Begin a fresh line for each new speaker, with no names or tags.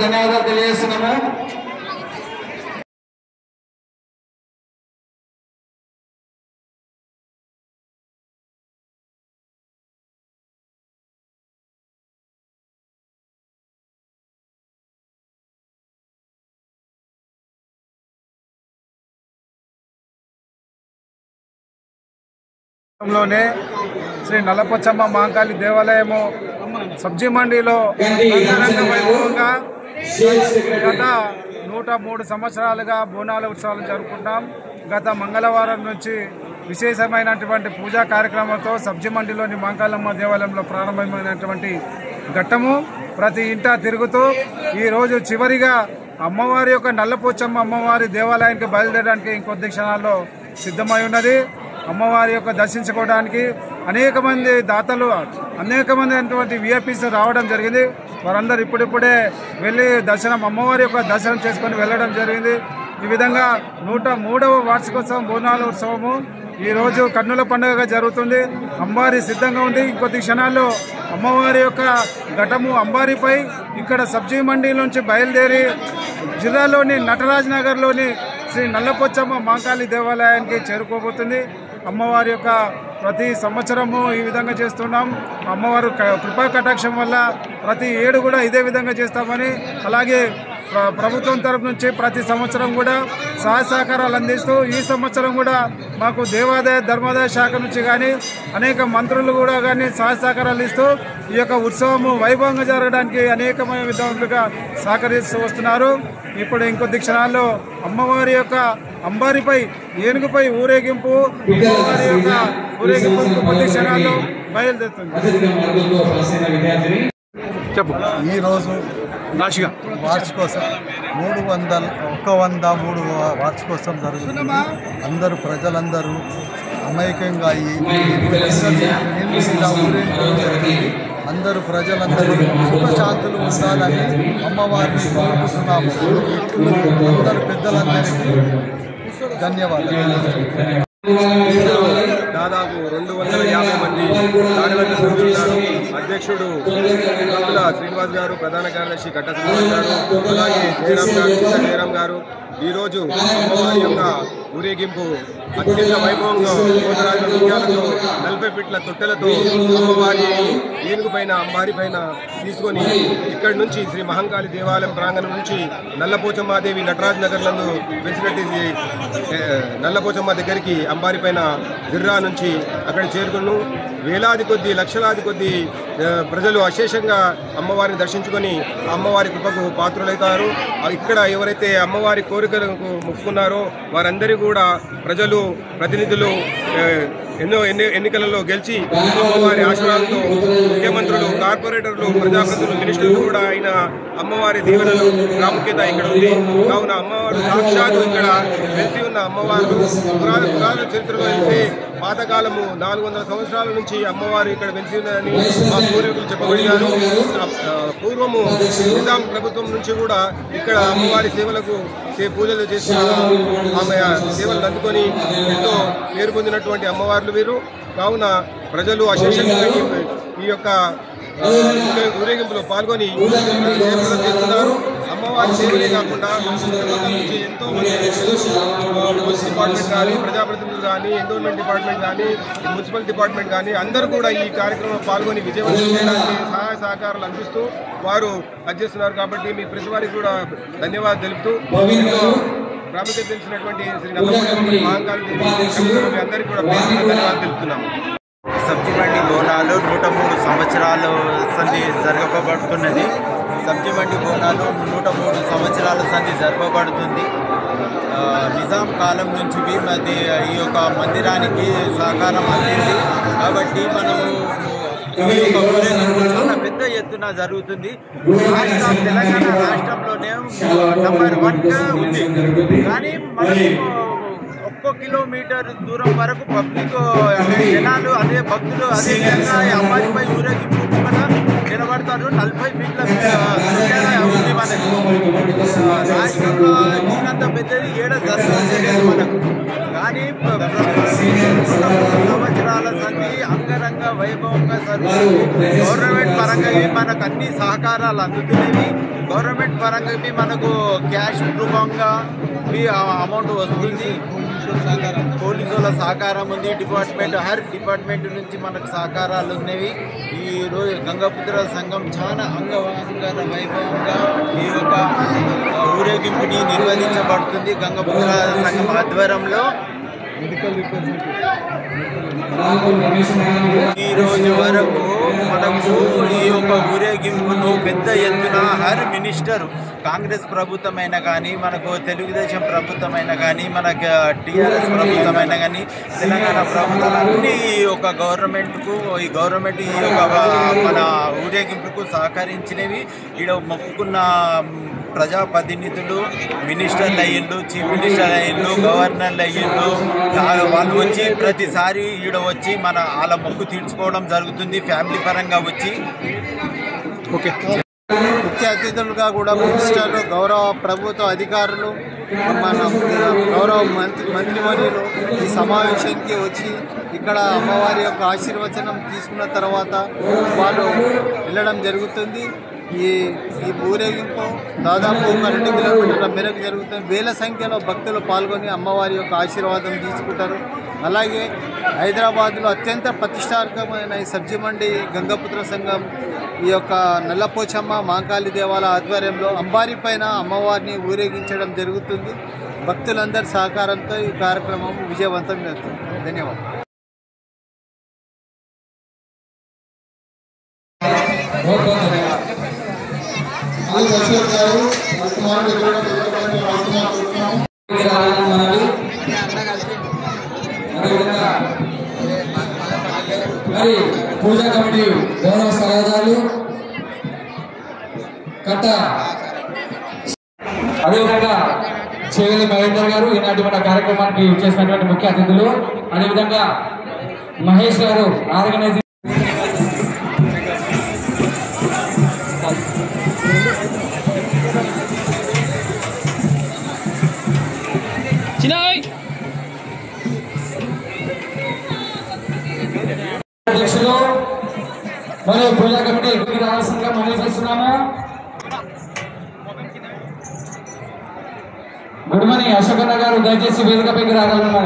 ధన్యవాదాలు తెలియజేస్తున్నాము.
లోనే శ్రీ నల్లపోచమ్మ మహంకాళి దేవాలయము సబ్జీ మండీలో అంగరంగ వైభవంగా గత 103 సంవత్సరాలుగా బోనాల ఉత్సవాలు జరుపుకుంటాం. గత మంగళవారం నుంచి విశేషమైనటువంటి పూజా కార్యక్రమంతో సబ్జీ మండీలోని మహంకాళమ్మ దేవాలయంలో ప్రారంభమైనటువంటి ఘట్టము ప్రతి ఇంటా తిరుగుతూ ఈరోజు చివరిగా అమ్మవారి యొక్క నల్లపోచమ్మ అమ్మవారి దేవాలయానికి బయలుదేరడానికి ఇంకొద్ది క్షణాల్లో సిద్ధమై ఉన్నది. అమ్మవారి యొక్క దర్శించుకోవడానికి అనేక మంది దాతలు అనేక మంది అయినటువంటి విఐపీస్ రావడం జరిగింది. వారందరూ ఇప్పుడిప్పుడే వెళ్ళి అమ్మవారి యొక్క దర్శనం చేసుకొని వెళ్ళడం జరిగింది. ఈ విధంగా 103వ వార్షికోత్సవం బోనాల ఉత్సవము ఈరోజు కన్నుల పండుగగా జరుగుతుంది. అంబారి సిద్ధంగా ఉంది. ఇంకొద్ది క్షణాల్లో అమ్మవారి యొక్క ఘటము అంబారిపై ఇక్కడ సబ్జీ మండీ నుంచి బయలుదేరి జిల్లాలోని నటరాజ్ నగర్లోని శ్రీ నల్లపోచమ్మ మహంకాళి దేవాలయానికి చేరుకోబోతుంది. అమ్మవారి యొక్క ప్రతి సంవత్సరము ఈ విధంగా చేస్తున్నాం. అమ్మవారు కృపా కటాక్షం వల్ల ప్రతి ఏడు కూడా ఇదే విధంగా చేస్తామని, అలాగే ప్రభుత్వం తరపు నుంచి ప్రతి సంవత్సరం కూడా సహాయ సహకారాలు అందిస్తూ ఈ సంవత్సరం కూడా మాకు దేవాదాయ ధర్మాదాయ శాఖ నుంచి కానీ అనేక మంత్రులు కూడా కానీ సహాయ సహకారాలు ఇస్తూ ఈ యొక్క ఉత్సవము వైభవంగా జరగడానికి అనేకమైన విధాలుగా సహకరిస్తూ వస్తున్నారు. ఇప్పుడు ఇంకొద్ది క్షణాల్లో అమ్మవారి యొక్క అంబారిపై ఏనుగుపై ఊరేగింపు కొద్ది క్షణాల్లో బయలుదేరుతుంది.
ఈరోజు వార్షికోత్సవం 103 వార్షికోత్సవం జరుగుతుంది. అందరూ ప్రజలందరూ అమాయకంగా అందరూ ప్రజలందరూ సుఖశాంతులు ఉండాలని అమ్మవారిని కోరుకుంటున్నాము. అందరూ పెద్దలందరికీ ధన్యవాదాలు.
దాదాపు 250 మంది కార్యవర్గ సభ్యులు. అధ్యక్షుడు శ్రీనివాస్ గారు, ప్రధాన కార్యదర్శి కట్ట శ్రీనివాస్ గారు, అలాగే జయరాం గారు. ఈరోజు అమ్మవారి యొక్క ఊరేగింపు అత్యంత వైభవంగా కోటరాజుల ముత్యాలతో 40 ఫీట్ల తొట్టెలతో అమ్మవారి ఏనుగు పైన అంబారి పైన తీసుకొని ఇక్కడి నుంచి శ్రీ మహంకాళి దేవాలయం ప్రాంగణం నుంచి నల్లపోచమ్మాదేవి నటరాజ్ నగర్ నందు వెలిసినట్టు నల్లపోచమ్మ దగ్గరికి అంబారి పైన జిర్రా నుంచి అక్కడ చేరుకును. వేలాది కొద్ది లక్షలాది కొద్ది ప్రజలు అశేషంగా అమ్మవారిని దర్శించుకొని అమ్మవారి కృపకు పాత్రులవుతారు. ఇక్కడ ఎవరైతే అమ్మవారి కోరికలకు మొక్కుకున్నారో వారందరూ కూడా ప్రజలు ప్రతినిధులు ఎన్నికలలో గెలిచి అమ్మవారి ఆశీర్వాదంతో ముఖ్యమంత్రులు, కార్పొరేటర్లు, ప్రజాప్రతినిధులు, మినిస్టర్లు కూడా అయిన అమ్మవారి దీవెనలు ప్రాముఖ్యత ఇక్కడ ఉంది. కావున అమ్మవారు సాక్షాత్తు ఇక్కడ వెలిసి ఉన్న అమ్మవారు పురాణ చరిత్రలో అయితే పాతకాలము 400 సంవత్సరాల నుంచి అమ్మవారు ఇక్కడ వెలిసి ఉన్నదని మా పూర్వీకులు చెప్పబడినారు. పూర్వము నిజాం ప్రభుత్వం నుంచి కూడా ఇక్కడ అమ్మవారి సేవలకు పూజలు చేసి ఆమె సేవలు అందుకొని ఎంతో పేరు పొందినటువంటి అమ్మవార్లు వీరు. కావున ప్రజలు అశేషంగా ఈ యొక్క ఊరేగింపులో పాల్గొని సేవలు చేస్తున్నారు. అమ్మవారి సేవలే కాకుండా ఎంతో మంది పోలీస్ డిపార్ట్మెంట్ కానీ, ప్రజాప్రతినిధులు కానీ, ఎండోమెంట్ డిపార్ట్మెంట్ కానీ, మున్సిపల్ డిపార్ట్మెంట్ కానీ అందరూ కూడా ఈ కార్యక్రమంలో పాల్గొని విజయవంతం చేయడానికి సహాయ సహకారాలు అందిస్తూ వారు పనిచేస్తున్నారు. కాబట్టి మీ ప్రతి వారికి కూడా ధన్యవాదాలు తెలుపుతూ ప్రాముఖ్యత తెలిసినటువంటి శ్రీ నల్లపోచమ్మ మహంకాళి దేవి మీ అందరికీ కూడా ధన్యవాదాలు తెలుపుతున్నాము.
సబ్జీ మండీ బోనాలు 103 సంవత్సరాల సంధి జరగబడుతున్నది. సబ్జీ మండీ బోనాలు 103 సంవత్సరాల సంధి జరపబడుతుంది. నిజాం కాలం నుంచి ఈ యొక్క మందిరానికి సహకారం అందింది. కాబట్టి మనము చాలా పెద్ద ఎత్తున జరుగుతుంది. తెలంగాణ రాష్ట్రంలోనే నంబర్ 1గా ఉంది. కానీ మనం ఒక్కో కిలోమీటర్ దూరం వరకు పబ్లిక్ జనాలు అదే భక్తులు అదే విధంగా అమ్మాయిపై ఊరేగింపు కూడా నిలబడతారు. 40 ఫీట్ల ఉంది మనకు. రాష్ట్రంలో దీనంత పెద్దది దర్శనం జరిగింది మనకు. కానీ సంవత్సరాల సంధి అంగరంగ వైభవంగా జరుగుతుంది. గవర్నమెంట్ పరంగా మనకు అన్ని సహకారాలు అందుతున్నాయి. గవర్నమెంట్ పరంగా మనకు క్యాష్ రూపంగా అమౌంట్ వస్తుంది. పోలీసుల సహకారం ఉంది. హర్ డిపార్ట్మెంట్ నుంచి మనకు సహకారాలు ఉన్నవి. ఈరోజు గంగాపుత్ర సంఘం చాలా అంగరంగ వైభవంగా ఈ యొక్క ఊరేగింపుని నిర్వహించబడుతుంది. గంగాపుత్ర సంఘం ఆధ్వర్యంలో ఈ రోజు వరకు మనకు ఈ యొక్క ఊరేగింపును పెద్ద ఎత్తున హర్ మినిస్టర్ కాంగ్రెస్ ప్రభుత్వమైనా కానీ, మనకు తెలుగుదేశం ప్రభుత్వమైనా కానీ, మనకు టీఆర్ఎస్ ప్రభుత్వమైనా కానీ, తెలంగాణ ప్రభుత్వాలన్నీ ఒక గవర్నమెంట్కు ఈ యొక్క మన ఊరేగింపుకు సహకరించినవి. ఈడ మొక్కుకున్న ప్రజాప్రతినిధులు మినిస్టర్లు అయ్యిండు, చీఫ్ మినిస్టర్ అయ్యిండు, గవర్నర్లు అయ్యిండు. వాళ్ళు వచ్చి ప్రతిసారి ఈడ వచ్చి వాళ్ళ మొక్కు తీర్చుకోవడం జరుగుతుంది ఫ్యామిలీ పరంగా వచ్చి.
ఓకే, ముఖ్య అతిథులుగా కూడా మినిస్టర్లు, గౌరవ ప్రభుత్వ అధికారులు, మన గౌరవ మంత్రివర్యులు ఈ సమావేశానికి వచ్చి ఇక్కడ అమ్మవారి యొక్క ఆశీర్వచనం తీసుకున్న తర్వాత వాళ్ళు వెళ్ళడం జరుగుతుంది. ఈ ఊరేగింపు దాదాపు 2 కిలోమీటర్ల మేరకు జరుగుతుంది. వేల సంఖ్యలో భక్తులు పాల్గొని అమ్మవారి యొక్క ఆశీర్వాదం తీసుకుంటారు. అలాగే హైదరాబాద్లో అత్యంత ప్రతిష్టాత్మకమైన ఈ సబ్జీ మండి గంగాపుత్ర సంఘం ఈ యొక్క నల్లపోచమ్మ మాంకాళి దేవాలయ ఆధ్వర్యంలో అంబారి పైన అమ్మవారిని ఊరేగించడం జరుగుతుంది. భక్తులందరి సహకారంతో ఈ కార్యక్రమం విజయవంతం చేస్తుంది. ధన్యవాదాలు.
మరి పూజా కమిటీ గౌరవ సలహాదారులు కట్ట, అదేవిధంగా చేగలి మహేందర్ గారు ఈనాటి మన కార్యక్రమానికి చేసినటువంటి ముఖ్య అతిథులు, అదేవిధంగా మహేష్ గారు ఆర్గనైజింగ్ అధ్యక్షులు మరియు పూజా కమిటీ రావాల్సిందిగా మనవి చేస్తున్నాము. గుడిమని అశోకన్న గారు దయచేసి వేదికపైకి రాగలరు.